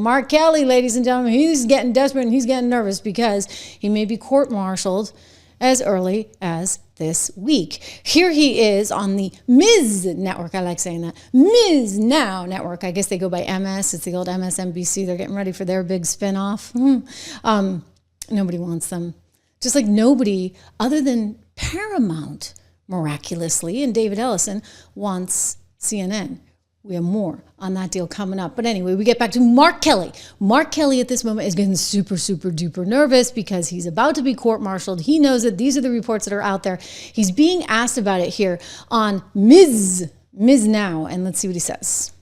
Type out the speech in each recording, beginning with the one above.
Mark Kelly, ladies and gentlemen, he's getting desperate and he's getting nervous because he may be court-martialed as early as this week. Here he is on the Ms. Network. I like saying that. Ms. Now Network. I guess they go by MS. It's the old MSNBC. They're getting ready for their big spinoff. Nobody wants them. Just like nobody other than Paramount, miraculously, and David Ellison wants CNN. We have more on that deal coming up. But anyway, we get back to Mark Kelly. Mark Kelly at this moment is getting super, super duper nervous because he's about to be court-martialed. He knows that these are the reports that are out there. He's being asked about it here on Ms. Now. And let's see what he says.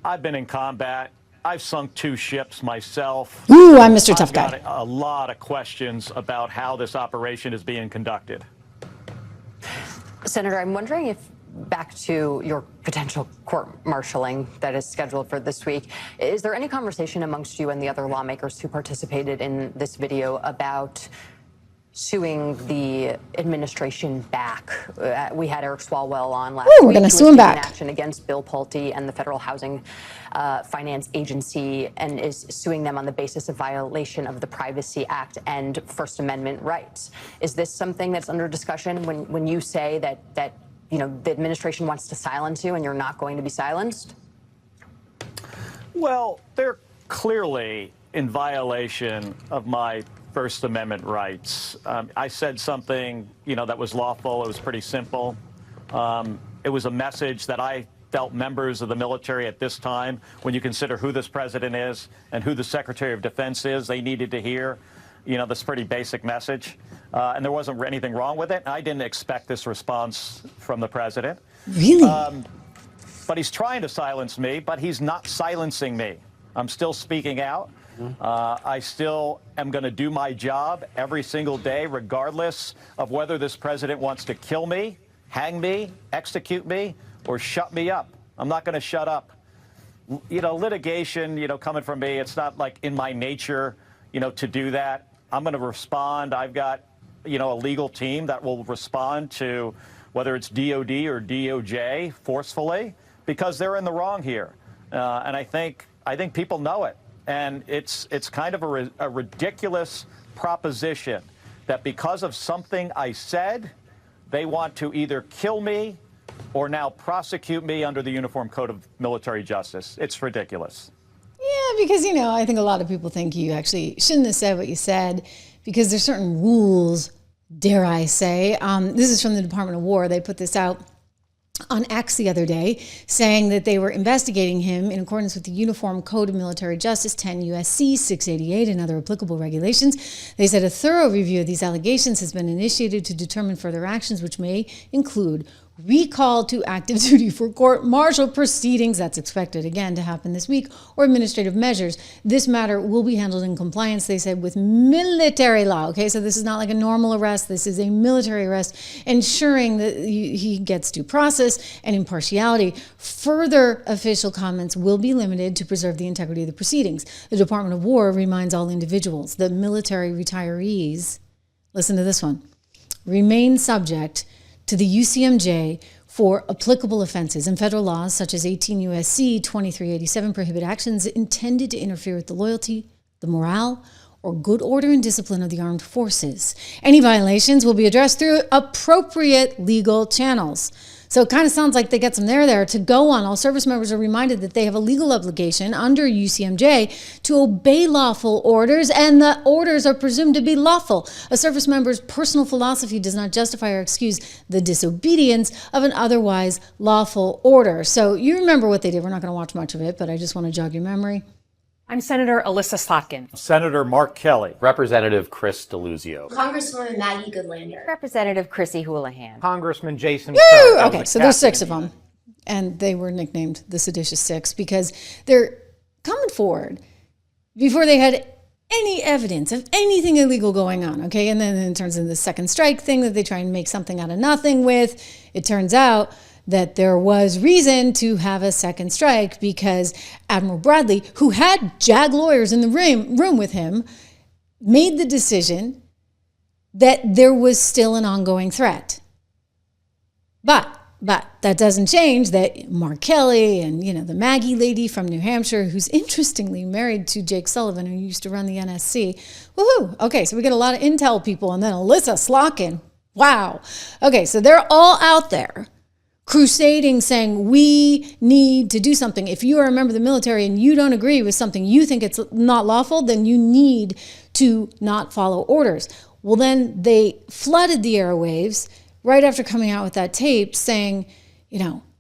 I've been in combat. I've sunk 2 ships myself. Ooh, I'm Mr. Tough Guy. I've got a lot of questions about how this operation is being conducted. Senator, I'm wondering if, back to your potential court-martialing that is scheduled for this week, is there any conversation amongst you and the other lawmakers who participated in this video about suing the administration back? We had Eric Swalwell on last week. We're going to sue him back. Action against Bill Pulte and the Federal Housing Finance Agency, and is suing them on the basis of violation of the Privacy Act and First Amendment rights. Is this something that's under discussion when you say that you know, the administration wants to silence you and you're not going to be silenced? Well, they're clearly in violation of my First Amendment rights. I said something, you know, that was lawful. It was pretty simple. It was a message that I felt members of the military at this time, when you consider who this president is and who the Secretary of Defense is, they needed to hear, you know, this pretty basic message. And there wasn't anything wrong with it. I didn't expect this response from the president. Really? But he's trying to silence me, but he's not silencing me. I'm still speaking out. I still am going to do my job every single day, regardless of whether this president wants to kill me, hang me, execute me, or shut me up. I'm not going to shut up. You know, litigation, you know, coming from me, it's not like in my nature, you know, to do that. I'm going to respond. I've got, you know, a legal team that will respond to whether it's DOD or DOJ forcefully, because they're in the wrong here. And I think people know it. And it's kind of a ridiculous proposition that because of something I said, they want to either kill me or now prosecute me under the Uniform Code of Military Justice. It's ridiculous. Yeah, because, you know, I think a lot of people think you actually shouldn't have said what you said because there's certain rules, dare I say. This is from the Department of War. They put this out on X the other day, saying that they were investigating him in accordance with the Uniform Code of Military Justice, 10 U.S.C. 688, and other applicable regulations. They said a thorough review of these allegations has been initiated to determine further actions, which may include recall to active duty for court-martial proceedings. That's expected, again, to happen this week, or administrative measures. This matter will be handled in compliance, they said, with military law. Okay, so this is not like a normal arrest. This is a military arrest, ensuring that he gets due process and impartiality. Further official comments will be limited to preserve the integrity of the proceedings. The Department of War reminds all individuals that military retirees, listen to this one, remain subject to the UCMJ for applicable offenses, and federal laws such as 18 U.S.C. 2387 prohibit actions intended to interfere with the loyalty, the morale, or good order and discipline of the armed forces. Any violations will be addressed through appropriate legal channels. So it kind of sounds like they get some there to go on. All service members are reminded that they have a legal obligation under UCMJ to obey lawful orders, and the orders are presumed to be lawful. A service member's personal philosophy does not justify or excuse the disobedience of an otherwise lawful order. So you remember what they did. We're not going to watch much of it, but I just want to jog your memory. I'm Senator Alyssa Slotkin. Senator Mark Kelly. Representative Chris DeLuzio. Congresswoman Maggie Goodlander. Representative Chrissy Houlihan. Congressman Jason Woo! Okay, so there's 6 of them. And they were nicknamed the Seditious Six because they're coming forward before they had any evidence of anything illegal going on, okay? And then it turns into the second strike thing that they try and make something out of nothing with. It turns out that there was reason to have a second strike because Admiral Bradley, who had JAG lawyers in the room with him, made the decision that there was still an ongoing threat. But But that doesn't change that Mark Kelly and, the Maggie lady from New Hampshire, who's interestingly married to Jake Sullivan, who used to run the NSC. Woohoo! Okay, so we get a lot of intel people, and then Alyssa Slotkin. Wow. Okay, so they're all out there crusading, saying we need to do something. If you are a member of the military and you don't agree with something, you think it's not lawful, then you need to not follow orders. Well, then they flooded the airwaves right after coming out with that tape saying,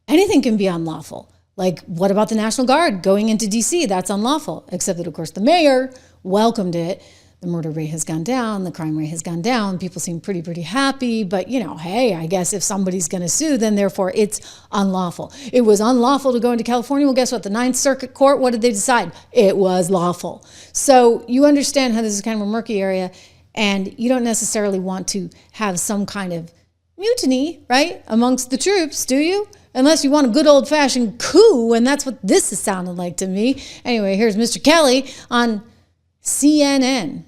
anything can be unlawful. Like, what about the National Guard going into D.C.? That's unlawful. Except that, of course, the mayor welcomed it. The murder rate has gone down. The crime rate has gone down. People seem pretty happy. But, hey, I guess if somebody's going to sue, then therefore it's unlawful. It was unlawful to go into California. Well, guess what? The Ninth Circuit Court, what did they decide? It was lawful. So you understand how this is kind of a murky area, and you don't necessarily want to have some kind of mutiny, right, amongst the troops, do you? Unless you want a good old-fashioned coup, and that's what this is sounding like to me. Anyway, here's Mr. Kelly on CNN,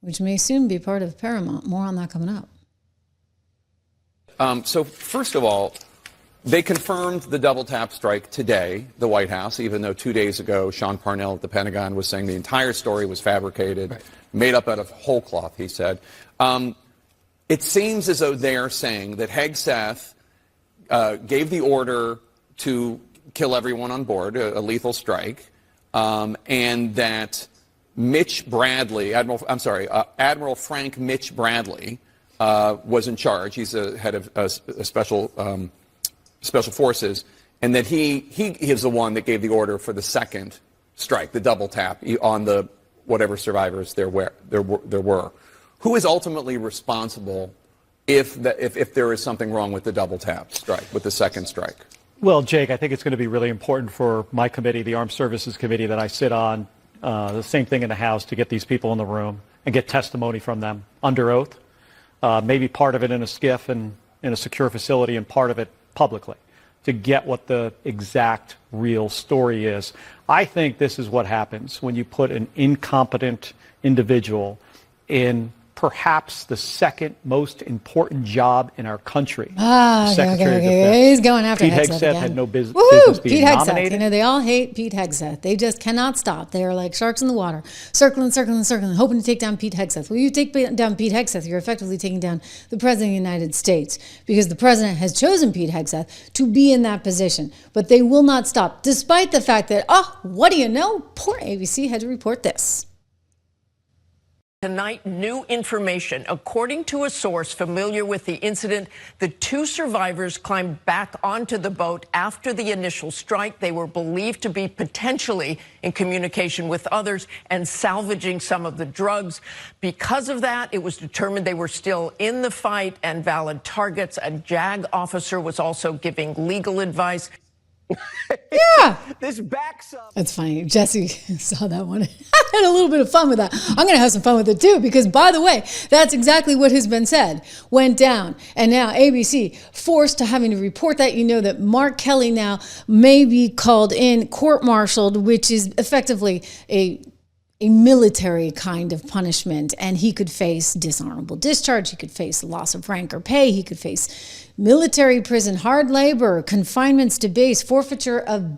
which may soon be part of Paramount. More on that coming up. So first of all, they confirmed the double tap strike today, the White House, even though 2 days ago Sean Parnell at the Pentagon was saying the entire story was fabricated, made up out of whole cloth, he said. It seems as though they are saying that Hegseth gave the order to kill everyone on board, a lethal strike, and that Mitch Bradley, Admiral Frank Mitch Bradley was in charge. He's the head of special forces, and that he is the one that gave the order for the second strike, the double tap on the whatever survivors there were. Who is ultimately responsible if there is something wrong with the double tap strike, with the second strike? Well, Jake, I think it's going to be really important for my committee, the Armed Services Committee that I sit on, the same thing in the House, to get these people in the room and get testimony from them under oath, maybe part of it in a SCIF and in a secure facility and part of it publicly, to get what the exact real story is. I think this is what happens when you put an incompetent individual in perhaps the second most important job in our country. Secretary of Defense. He's going after Pete Hegseth again. had no business being Pete Hegseth. nominated. They all hate Pete Hegseth. They just cannot stop. They are like sharks in the water, circling, hoping to take down Pete Hegseth. Well, you take down Pete Hegseth, you're effectively taking down the President of the United States, because the President has chosen Pete Hegseth to be in that position. But they will not stop, despite the fact that, what do you know? Poor ABC had to report this. Tonight, new information. According to a source familiar with the incident, the two survivors climbed back onto the boat after the initial strike. They were believed to be potentially in communication with others and salvaging some of the drugs. Because of that, it was determined they were still in the fight and valid targets. A JAG officer was also giving legal advice. Yeah. This backs up. That's funny. Jesse saw that one. I had a little bit of fun with that. I'm going to have some fun with it too, because by the way, that's exactly what has been said. Went down. And now ABC forced to having to report that. You know that Mark Kelly now may be called in, court-martialed, which is effectively a military kind of punishment, and he could face dishonorable discharge, he could face loss of rank or pay, he could face military prison, hard labor, confinements to base, forfeiture of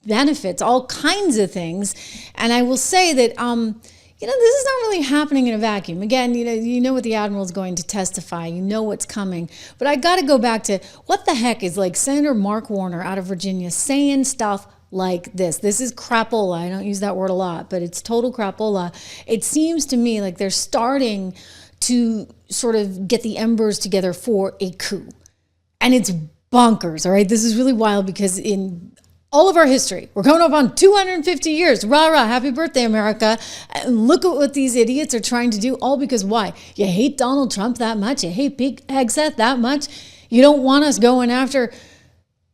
benefits, all kinds of things. And I will say that, this is not really happening in a vacuum. Again, you know what the Admiral's going to testify, you know what's coming. But I got to go back to what the heck is like Senator Mark Warner out of Virginia saying stuff like this. This is crapola. I don't use that word a lot, but it's total crapola. It seems to me like they're starting to sort of get the embers together for a coup. And it's bonkers, all right? This is really wild, because in all of our history, we're coming up on 250 years. Rah, rah, happy birthday, America. And look at what these idiots are trying to do, all because why? You hate Donald Trump that much? You hate Pete Hegseth that much? You don't want us going after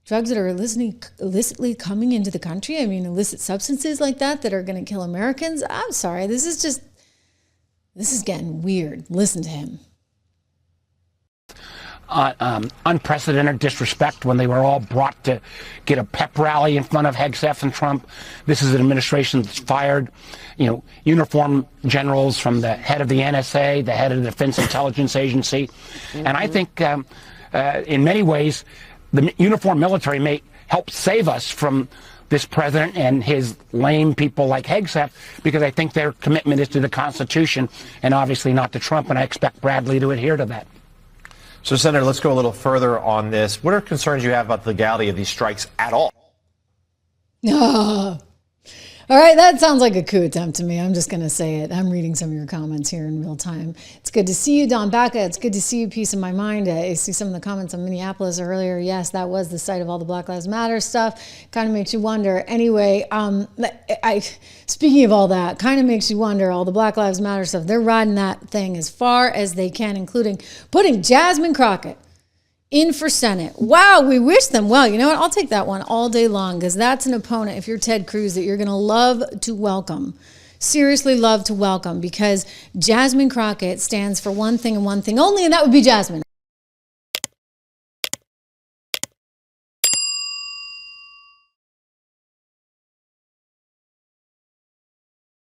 drugs that are illicitly coming into the country? I mean, illicit substances like that are going to kill Americans? I'm sorry. This is getting weird. Listen to him. Unprecedented disrespect when they were all brought to get a pep rally in front of Hegseth and Trump. This is an administration that's fired, uniform generals from the head of the NSA, the head of the Defense Intelligence Agency. And I think in many ways, the uniformed military may help save us from this president and his lame people like Hegseth, because I think their commitment is to the Constitution and obviously not to Trump, and I expect Bradley to adhere to that. So, Senator, let's go a little further on this. What are concerns you have about the legality of these strikes at all? No. All right, that sounds like a coup attempt to me. I'm just going to say it. I'm reading some of your comments here in real time. It's good to see you, Don Baca. It's good to see you, Peace of My Mind. I see some of the comments on Minneapolis earlier. Yes, that was the site of all the Black Lives Matter stuff. Kind of makes you wonder. Anyway, speaking of all that, kind of makes you wonder, all the Black Lives Matter stuff, they're riding that thing as far as they can, including putting Jasmine Crockett in for Senate. Wow, we wish them well. You know what? I'll take that one all day long, because that's an opponent, if you're Ted Cruz, that you're going to love to welcome. Seriously love to welcome, because Jasmine Crockett stands for one thing and one thing only, and that would be Jasmine.